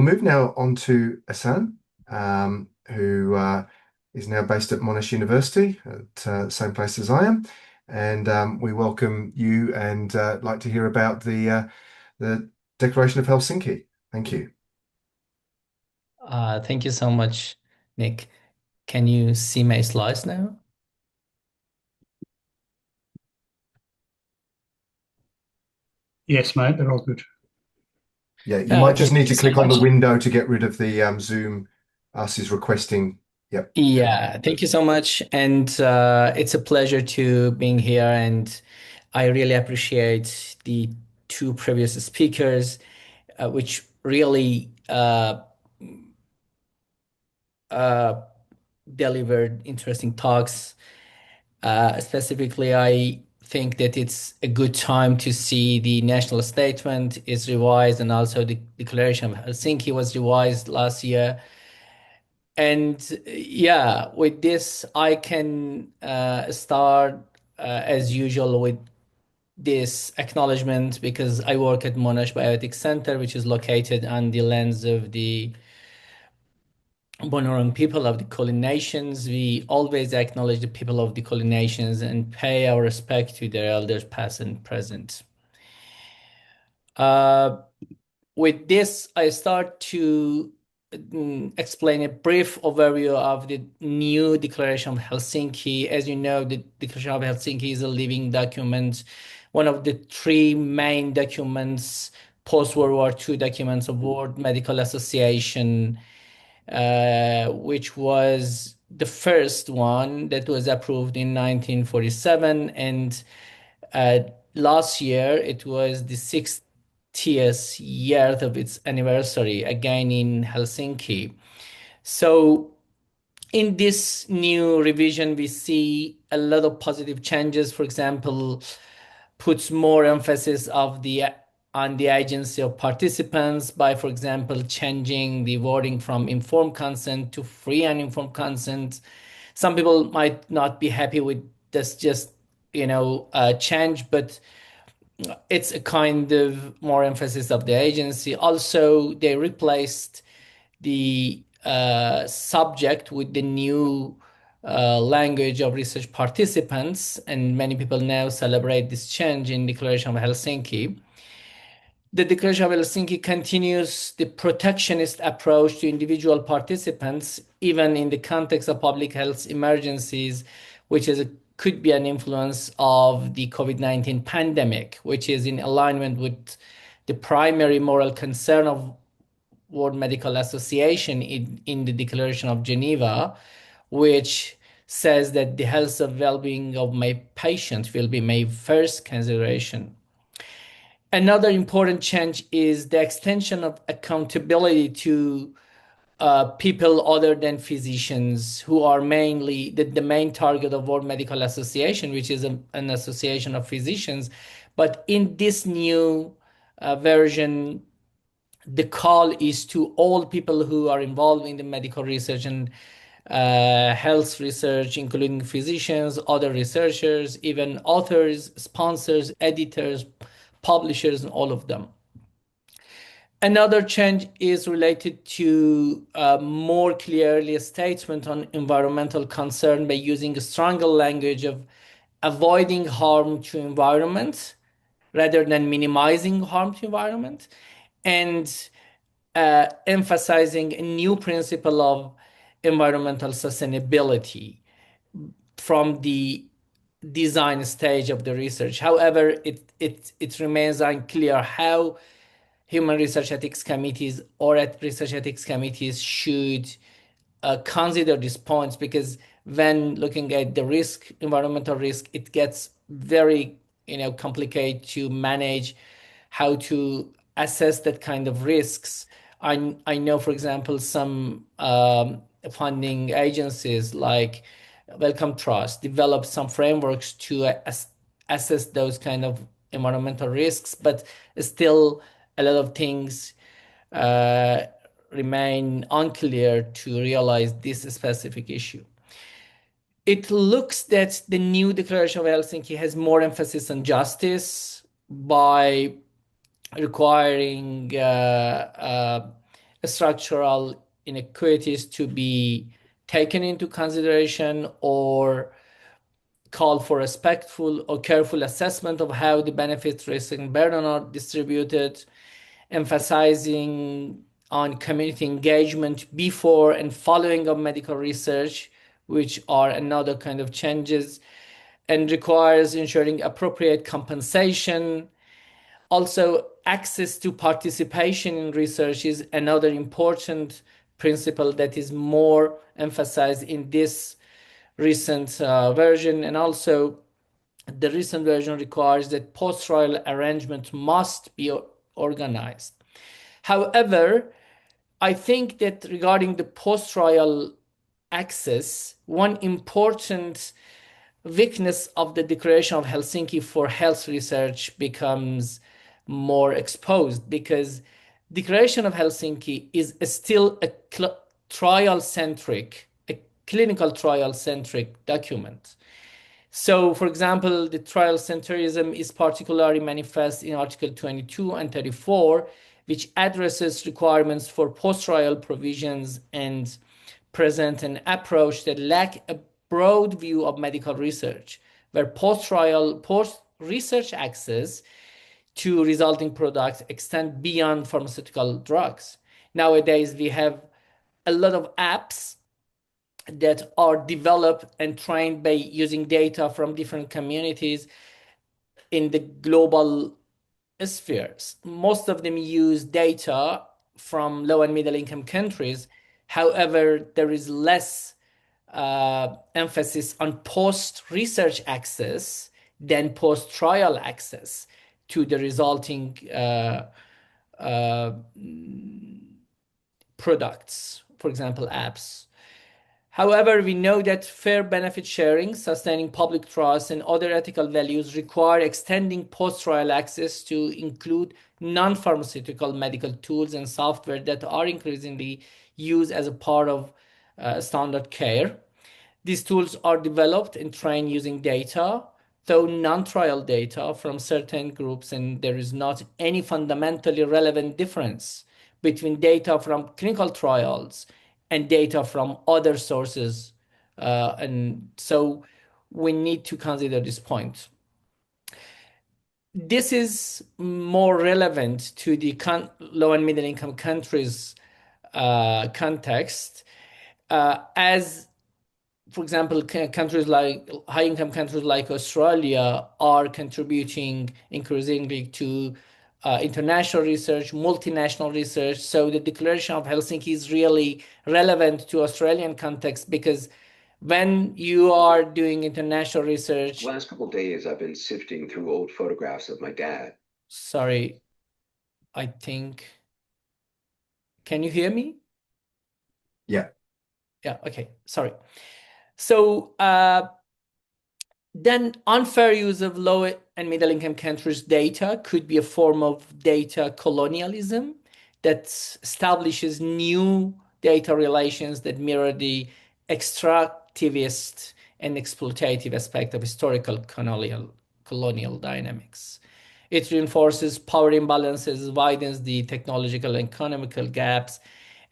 we'll move now on to Ehsan, who is now based at Monash University, at the same place as I am. And we welcome you and like to hear about the Declaration of Helsinki. Thank you. Thank you so much, Nick. Can you see my slides now? Yes, mate, they're all good. Yeah, you might just Thank need you to so click on the much. window to get rid of the Zoom. Us is requesting. Yep. Yeah, thank you so much. And it's a pleasure to being here. And I really appreciate the two previous speakers, which really uh, delivered interesting talks. Specifically, I think that it's a good time to see the national statement is revised, and also the Declaration of Helsinki was revised last year. And yeah, with this, I can start as usual with this acknowledgement because I work at Monash Bioethics Center, which is located on the lands of the Bonorong people of the Kulin Nations. We always acknowledge the people of the Kulin Nations and pay our respect to their elders, past and present. Uh, with this, I start to explain a brief overview of the new Declaration of Helsinki. As you know, the Declaration of Helsinki is a living document, one of the three main documents, post-World War II documents of World Medical Association, which was the first one that was approved in 1947. And uh, last year, it was the 60th year of its anniversary, again in Helsinki. So, in this new revision, we see a lot of positive changes. For example, puts more emphasis of the on the agency of participants by, for example, changing the wording from informed consent to free and informed consent. Some people might not be happy with this just change, but it's a kind of more emphasis of the agency. Also, they replaced the subject with the new language of research participants, and many people now celebrate this change in Declaration of Helsinki. The Declaration of Helsinki continues the protectionist approach to individual participants, even in the context of public health emergencies, which could be an influence of the COVID-19 pandemic, which is in alignment with the primary moral concern of World Medical Association in the Declaration of Geneva, which says that the health and well-being of my patient will be my first consideration. Another important change is the extension of accountability to people other than physicians, who are mainly the main target of World Medical Association, which is an association of physicians. But in this new version, the call is to all people who are involved in the medical research and health research, including physicians, other researchers, even authors, sponsors, editors, publishers, and all of them. Another change is related to more clearly a statement on environmental concern by using a stronger language of avoiding harm to environment rather than minimizing harm to environment, and emphasizing a new principle of environmental sustainability from the design stage of the research. However, it remains unclear how human research ethics committees or at research ethics committees should consider these points, because when looking at the risk, environmental risk, it gets very complicated to manage how to assess that kind of risks. I know, for example, some funding agencies like Wellcome Trust develop some frameworks to assess those kind of environmental risks, but still a lot of things uh, remain unclear to realize this specific issue. It looks that the new Declaration of Helsinki has more emphasis on justice by requiring structural inequities to be taken into consideration, or call for respectful or careful assessment of how the benefits, risk, and burden are distributed, emphasizing on community engagement before and following of medical research, which are another kind of changes, and requires ensuring appropriate compensation. Also, access to participation in research is another important principle that is more emphasized in this recent version. And also, the recent version requires that post-trial arrangement must be organized. However, I think that regarding the post-trial access, one important weakness of the Declaration of Helsinki for health research becomes more exposed, because Declaration of Helsinki is still a trial-centric, a clinical trial-centric document. So, for example, the trial centrism is particularly manifest in Article 22 and 34, which addresses requirements for post-trial provisions and present an approach that lack a broad view of medical research, where post-research access to resulting products extend beyond pharmaceutical drugs. Nowadays, we have a lot of apps that are developed and trained by using data from different communities in the global spheres. Most of them use data from low and middle income countries. However, there is less emphasis on post-research access than post-trial access to the resulting products, for example, apps. However, we know that fair benefit sharing, sustaining public trust, and other ethical values require extending post-trial access to include non-pharmaceutical medical tools and software that are increasingly used as a part of standard care. These tools are developed and trained using data, though non-trial data from certain groups, and there is not any fundamentally relevant difference between data from clinical trials and data from other sources. And so we need to consider this point. This is more relevant to the low and middle income countries context, as for example, countries like high-income countries like Australia are contributing increasingly to international research, multinational research. So the Declaration of Helsinki is really relevant to Australian context, because when you are doing international research. The last couple of days, I've been sifting through old photographs of my dad. Sorry, I think. Can you hear me? Yeah. Yeah, okay, sorry. So then unfair use of low and middle income countries' data could be a form of data colonialism that establishes new data relations that mirror the extractivist and exploitative aspect of historical colonial dynamics. It reinforces power imbalances, widens the technological and economical gaps,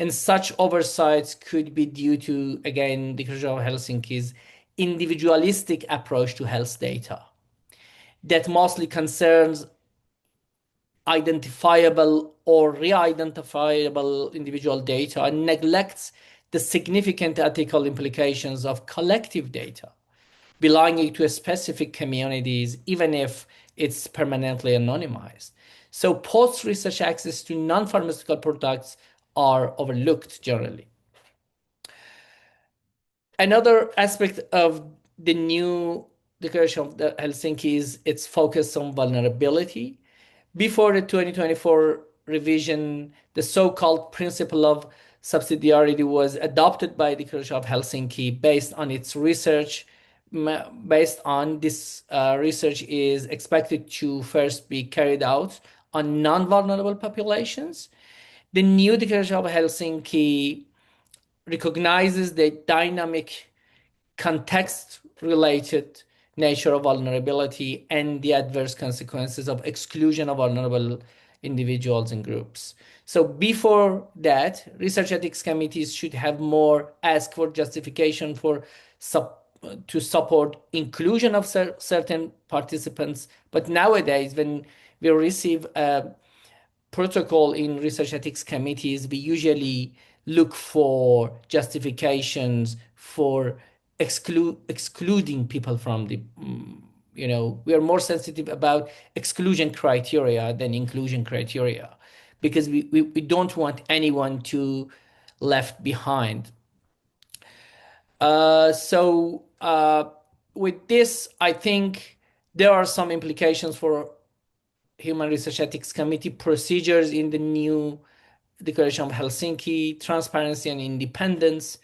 and such oversights could be due to, again, the Declaration of Helsinki's individualistic approach to health data that mostly concerns identifiable or re-identifiable individual data and neglects the significant ethical implications of collective data belonging to specific communities, even if it's permanently anonymized. So post-research access to non-pharmaceutical products are overlooked generally. Another aspect of the new Declaration of Helsinki is its focus on vulnerability. Before the 2024 revision, the so-called principle of subsidiarity was adopted by the Declaration of Helsinki based on its research. Based on this research is expected to first be carried out on non-vulnerable populations. The new Declaration of Helsinki recognizes the dynamic context-related nature of vulnerability and the adverse consequences of exclusion of vulnerable individuals and groups. So before that, research ethics committees should have more ask for justification for to support inclusion of certain participants. But nowadays, when we receive a protocol in research ethics committees, we usually look for justifications for excluding people from the we are more sensitive about exclusion criteria than inclusion criteria because we don't want anyone to left behind. With this, I think there are some implications for Human Research Ethics Committee procedures in the new Declaration of Helsinki: transparency and independence,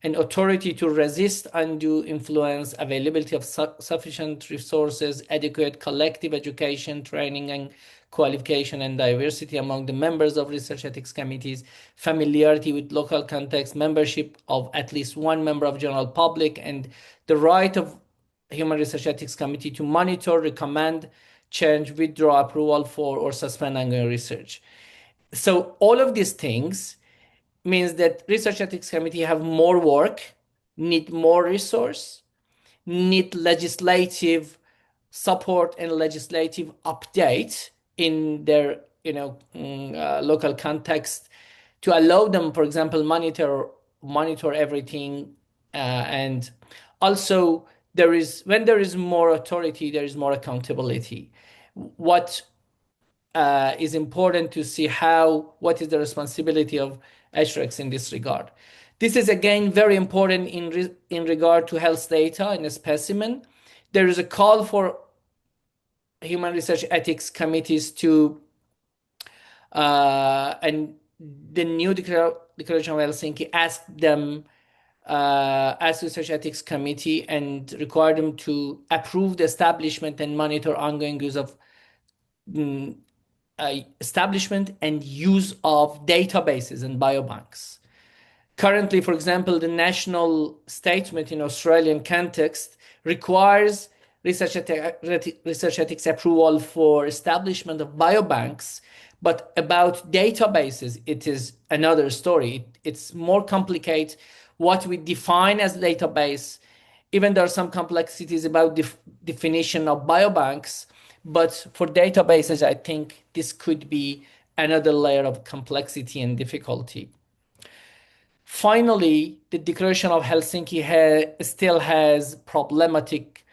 and authority to resist undue influence, availability of sufficient resources, adequate collective education, training and qualification, and diversity among the members of research ethics committees, familiarity with local context, membership of at least one member of general public, and the right of Human Research Ethics Committee to monitor, recommend, change, withdraw approval for, or suspend ongoing research. So all of these things means that research ethics committee have more work, need more resource, need legislative support and legislative update in their local context to allow them, for example, monitor everything, and also when there is more authority, there is more accountability. What is important to see what is the responsibility of HRECs in this regard. This is again very important in regard to health data in a specimen. There is a call for human research ethics committees to, and the new Declaration of Helsinki asked them, as research ethics committee, and require them to approve the establishment and monitor ongoing use of establishment and use of databases and biobanks. Currently, for example, the national statement in Australian context requires research ethics approval for establishment of biobanks, but about databases, it is another story. It's more complicated what we define as database. Even there are some complexities about definition of biobanks, but for databases, I think this could be another layer of complexity and difficulty. Finally, the Declaration of Helsinki still has problematic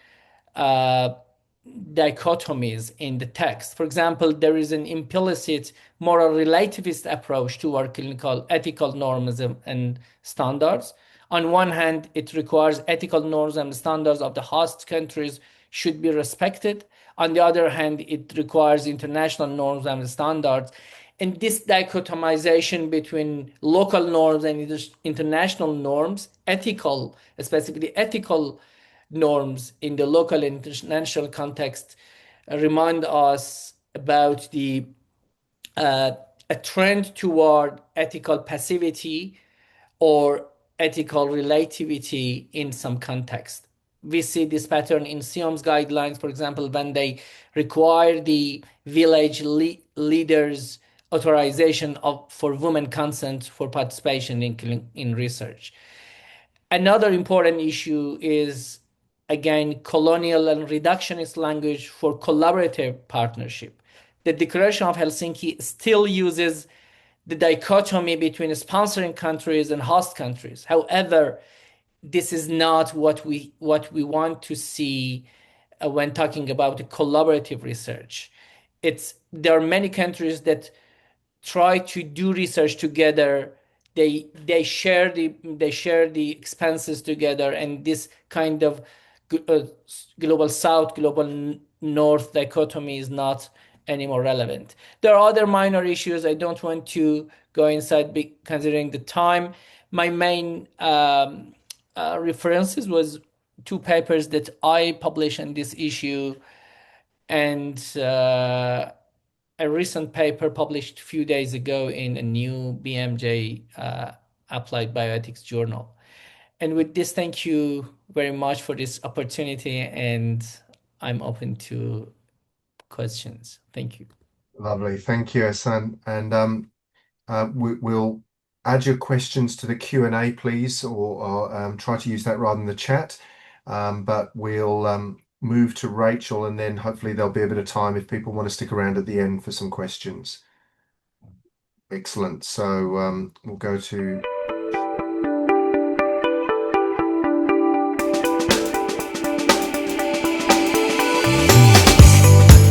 dichotomies in the text. For example, there is an implicit moral relativist approach toward clinical ethical norms and standards. On one hand, it requires ethical norms and standards of the host countries should be respected. On the other hand, it requires international norms and standards. And this dichotomization between local norms and international norms, specifically ethical norms in the local and international context, remind us about a trend toward ethical passivity or ethical relativity in some context. We see this pattern in SIOM's guidelines, for example, when they require the village leaders authorization for women consent for participation in research. Another important issue is, again, colonial and reductionist language for collaborative partnership. The Declaration of Helsinki still uses the dichotomy between sponsoring countries and host countries. However, this is not what we want to see when talking about collaborative research. There are many countries that try to do research together. They share the expenses together, and this kind of global south, global north dichotomy is not anymore relevant. There are other minor issues. I don't want to go inside considering the time. My main references was two papers that I published on this issue, and a recent paper published a few days ago in a new BMJ Applied Bioethics journal. And with this, thank you very much for this opportunity, and I'm open to questions. Thank you. Lovely. Thank you, Ehsan. And we'll add your questions to the Q&A, please, or try to use that rather than the chat. But we'll move to Rachel, and then hopefully there'll be a bit of time if people want to stick around at the end for some questions. Excellent. So we'll go to